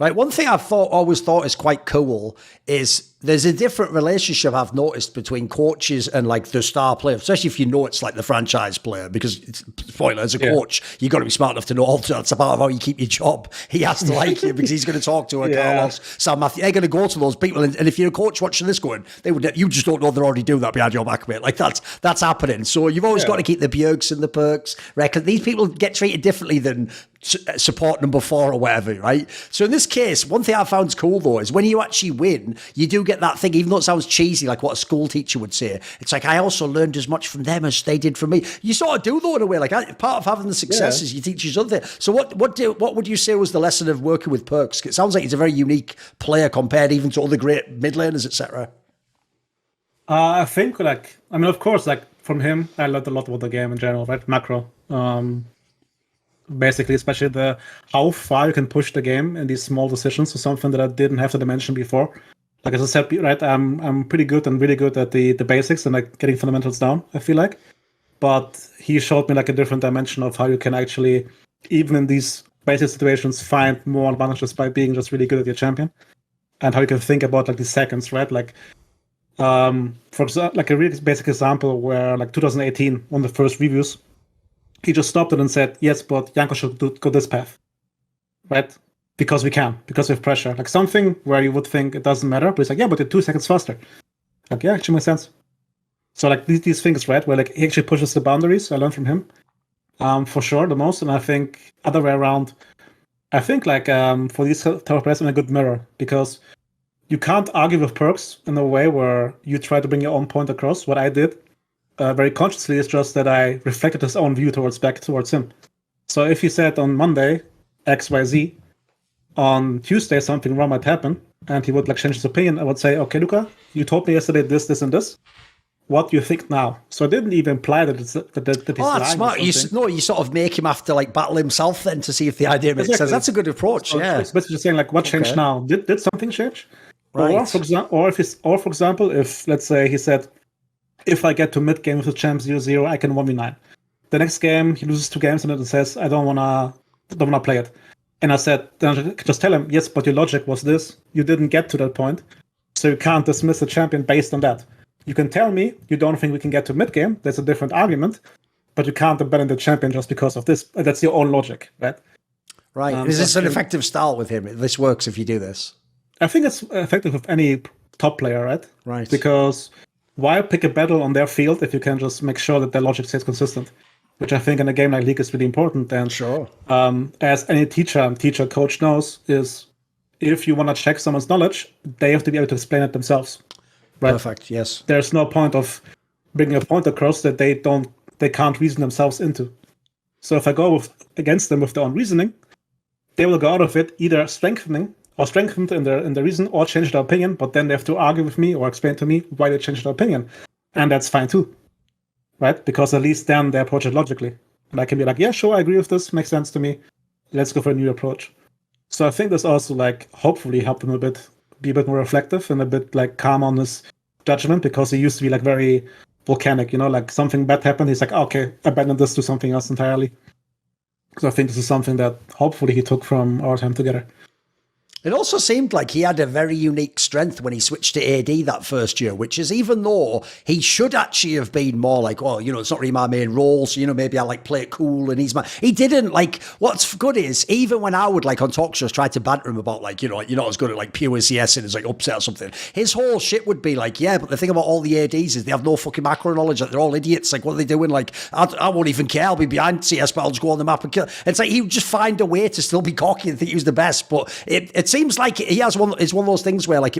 Right. One thing I've always thought is quite cool is there's a different relationship I've noticed between coaches and like the star player, especially if you know it's like the franchise player, because spoiler, as a coach, you've got to be smart enough to know also that's about how you keep your job. He has to like you because he's going to talk to a Carlos, Sam Matthew. They're going to go to those people. And if you're a coach watching this going, you just don't know they're already doing that behind your back, mate. Like that's happening. So you've always got to keep the Bjergs and the Perkz record. These people get treated differently than support number 4 or whatever, right? So in this case, one thing I found cool though is when you actually win, you do get that thing, even though it sounds cheesy, like what a school teacher would say. It's like, I also learned as much from them as they did from me. You sort of do though in a way, like part of having the success is you teach each other. So what would you say was the lesson of working with Perkz? It sounds like he's a very unique player compared even to other great mid laners, etc. I think of course, from him, I learned a lot about the game in general, right? Macro. Basically, especially how far you can push the game in these small decisions is something that I didn't have the dimension before. Like as I said, right, I'm pretty good and really good at the basics and like getting fundamentals down, I feel like. But he showed me like a different dimension of how you can actually, even in these basic situations, find more advantages by being just really good at your champion. And how you can think about like these seconds, right? Like for example, like a really basic example where like 2018, one of the first reviews, he just stopped it and said, yes, but Janko should go this path, right? Because we can, because we have pressure. Like something where you would think it doesn't matter, but it's like, yeah, but you're 2 seconds faster. Like, yeah, actually makes sense. So like these things, right, where like he actually pushes the boundaries. I learned from him, for sure, the most. And I think other way around, I think like for these type of players, I'm a good mirror because you can't argue with Perkz in a way where you try to bring your own point across. What I did very consciously is just that I reflected his own view back towards him. So if he said on Monday X, Y, Z, on Tuesday something wrong might happen, and he would like change his opinion, I would say, okay, Luca, you told me yesterday this, and this. What do you think now? So I didn't even imply that he's that's smart. You sort of make him have to like battle himself then to see if the idea makes sense. That's a good approach. So it's basically just saying like, what changed now? Did something change? Right. Or for example, if let's say he said, if I get to mid game with the champ 0-0, I can 1v9. The next game he loses 2 games and says, I don't wanna play it. And I said, then I just tell him, yes, but your logic was this. You didn't get to that point, so you can't dismiss the champion based on that. You can tell me you don't think we can get to mid game. That's a different argument, but you can't abandon the champion just because of this. That's your own logic, right? Right. Is this an effective style with him? This works if you do this. I think it's effective with any top player, right? Right. Because why pick a battle on their field if you can just make sure that their logic stays consistent? Which I think in a game like League is really important. And sure, as any coach knows, is if you want to check someone's knowledge, they have to be able to explain it themselves. Right? Perfect. Yes. There's no point of bringing a point across that they can't reason themselves into. So if I go against them with their own reasoning, they will go out of it either strengthened in their reason or change their opinion, but then they have to argue with me or explain to me why they changed their opinion. And that's fine too. Right? Because at least then they approach it logically. And I can be like, yeah, sure, I agree with this, makes sense to me. Let's go for a new approach. So I think this also like hopefully helped him be a bit more reflective and a bit like calm on his judgment, because he used to be like very volcanic, like something bad happened, he's like, okay, abandon this to something else entirely. So I think this is something that hopefully he took from our time together. It also seemed like he had a very unique strength when he switched to AD that first year, which is even though he should actually have been more like, well, it's not really my main role, so, maybe I like play it cool and he didn't like, what's good is, even when I would like on talk shows try to banter him about like, you're not as good at like pure CS and it's like upset or something, his whole shit would be like, yeah, but the thing about all the ADs is they have no fucking macro knowledge, like they're all idiots, like what are they doing? Like, I won't even care, I'll be behind CS, but I'll just go on the map and kill. It's like he would just find a way to still be cocky and think he was the best, but it seems like he has it's one of those things where like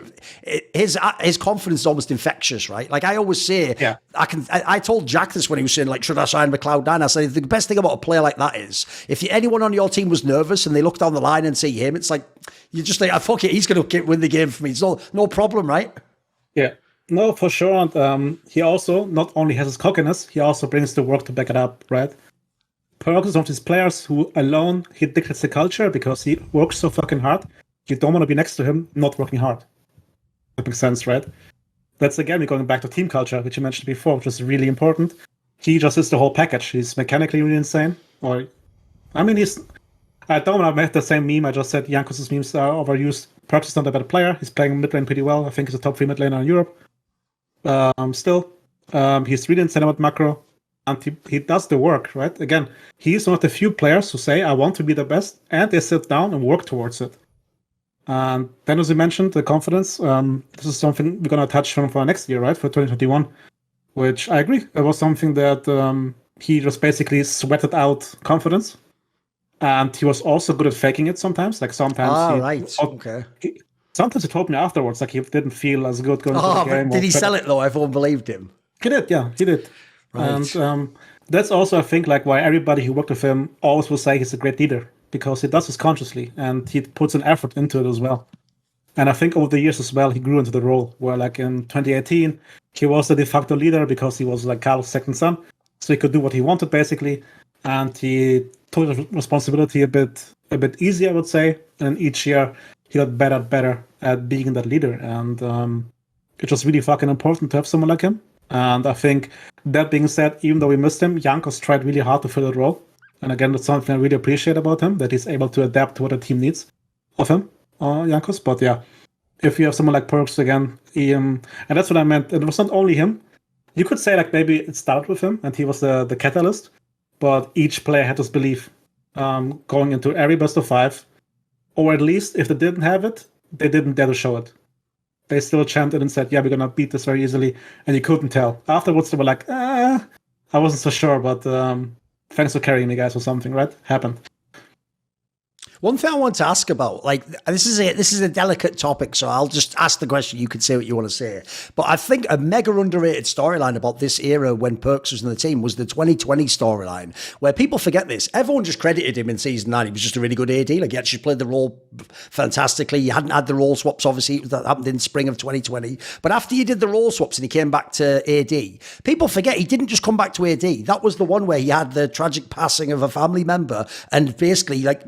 his confidence is almost infectious, right? Like I always say, yeah. I told Jack this when he was saying like, should I sign McLeod-9? I said the best thing about a player like that is if anyone on your team was nervous and they look down the line and see him, it's like you just think, fuck it, he's going to win the game for me. It's no problem, right? Yeah, no, for sure. And he also not only has his cockiness, he also brings the work to back it up, right? Perkz is one of these players who alone he dictates the culture because he works so fucking hard. You don't want to be next to him not working hard. That makes sense, right? That's again going back to team culture, which you mentioned before, which is really important. He just is the whole package. He's mechanically really insane. I I don't want to make the same meme. I just said Jankos' memes are overused. Perkz is not a better player. He's playing mid lane pretty well. I think he's a top 3 mid laner in Europe. He's really insane about macro. And he does the work, right? Again, he's one of the few players who say, I want to be the best, and they sit down and work towards it. And then, as you mentioned, the confidence, this is something we're going to touch on for next year, right? For 2021, which I agree. It was something that he just basically sweated out confidence. And he was also good at faking it sometimes. Like sometimes sometimes he told me afterwards, like he didn't feel as good going into the game. Did he sell it though? Everyone believed him. He did, yeah, he did. Right. And that's also, I think, like why everybody who worked with him always will say he's a great leader, because he does this consciously and he puts an effort into it as well. And I think over the years as well, he grew into the role where, like in 2018, he was the de facto leader because he was like Carl's second son, so he could do what he wanted basically, and he took the responsibility a bit easier, I would say. And each year he got better at being that leader, and it was really fucking important to have someone like him. And I think, that being said, even though we missed him, Jankos tried really hard to fill that role. And again, that's something I really appreciate about him, that he's able to adapt to what the team needs of him, Jankos. But yeah, if you have someone like Perkz again, and that's what I meant. It was not only him. You could say like maybe it started with him and he was the catalyst, but each player had this belief going into every best of 5, or at least if they didn't have it, they didn't dare to show it. They still chanted and said, yeah, we're going to beat this very easily. And you couldn't tell. Afterwards, they were like, I wasn't so sure, but thanks for carrying me, guys, or something, right? Happened. One thing I want to ask about, like, this is a delicate topic, so I'll just ask the question. You can say what you want to say. But I think a mega underrated storyline about this era when Perkz was in the team was the 2020 storyline, where people forget this. Everyone just credited him in season 9. He was just a really good AD. Like, he actually played the role fantastically. He hadn't had the role swaps, obviously. That happened in spring of 2020. But after he did the role swaps and he came back to AD, people forget he didn't just come back to AD. That was the one where he had the tragic passing of a family member and basically, like,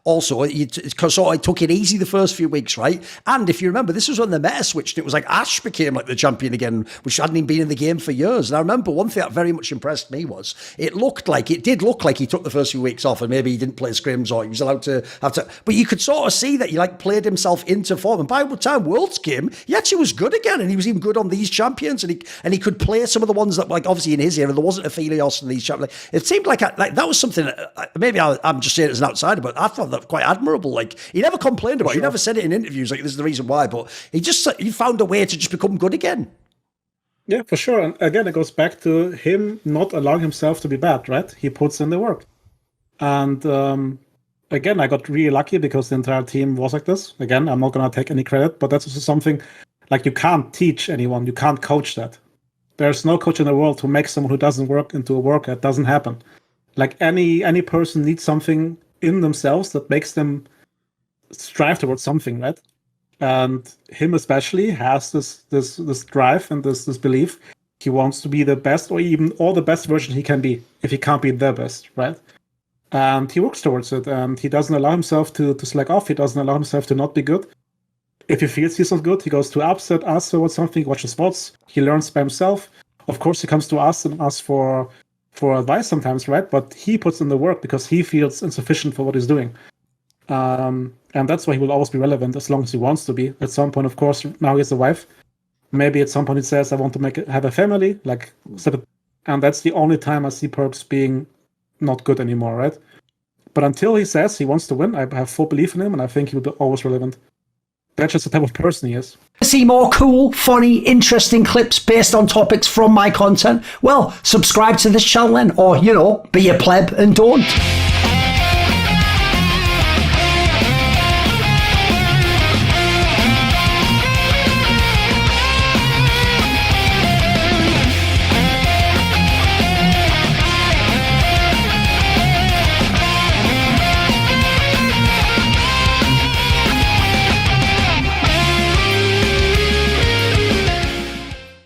also, it took it easy the first few weeks, right? And if you remember, this was when the meta switched. It was like Ashe became like the champion again, which hadn't even been in the game for years. And I remember one thing that very much impressed me was it did look like he took the first few weeks off and maybe he didn't play scrims or he was allowed to have to. But you could sort of see that he like played himself into form. And by the time Worlds came, he actually was good again. And he was even good on these champions. And he could play some of the ones that, like, obviously in his era, there wasn't a Phelios in these champions. It seemed like that was something that, maybe I'm just saying it as an outsider, but I thought that quite admirable. Like, he never complained about it. He never said it in interviews like this is the reason why, but he found a way to just become good again. Yeah, for sure. And again, it goes back to him not allowing himself to be bad, right? He puts in the work. And again, I got really lucky because the entire team was like this. Again, I'm not going to take any credit, but that's also something like you can't teach anyone. You can't coach that. There's no coach in the world who makes someone who doesn't work into a worker. It doesn't happen. Like any person needs something in themselves that makes them strive towards something, right? And him especially has this drive and this belief. He wants to be the best, or the best version he can be, if he can't be the best, right? And he works towards it, and he doesn't allow himself to slack off. He doesn't allow himself to not be good. If he feels he's not good, he goes to upset us or something, watches VODs, he learns by himself. Of course, he comes to us and asks for advice sometimes, right? But he puts in the work because he feels insufficient for what he's doing. And that's why he will always be relevant as long as he wants to be. At some point, of course, now he has a wife. Maybe at some point he says, I want to have a family. And that's the only time I see Perkz being not good anymore, right? But until he says he wants to win, I have full belief in him, and I think he will be always relevant. That's just the type of person he is. See more cool, funny, interesting clips based on topics from my content? Well, subscribe to this channel then, or, be a pleb and don't.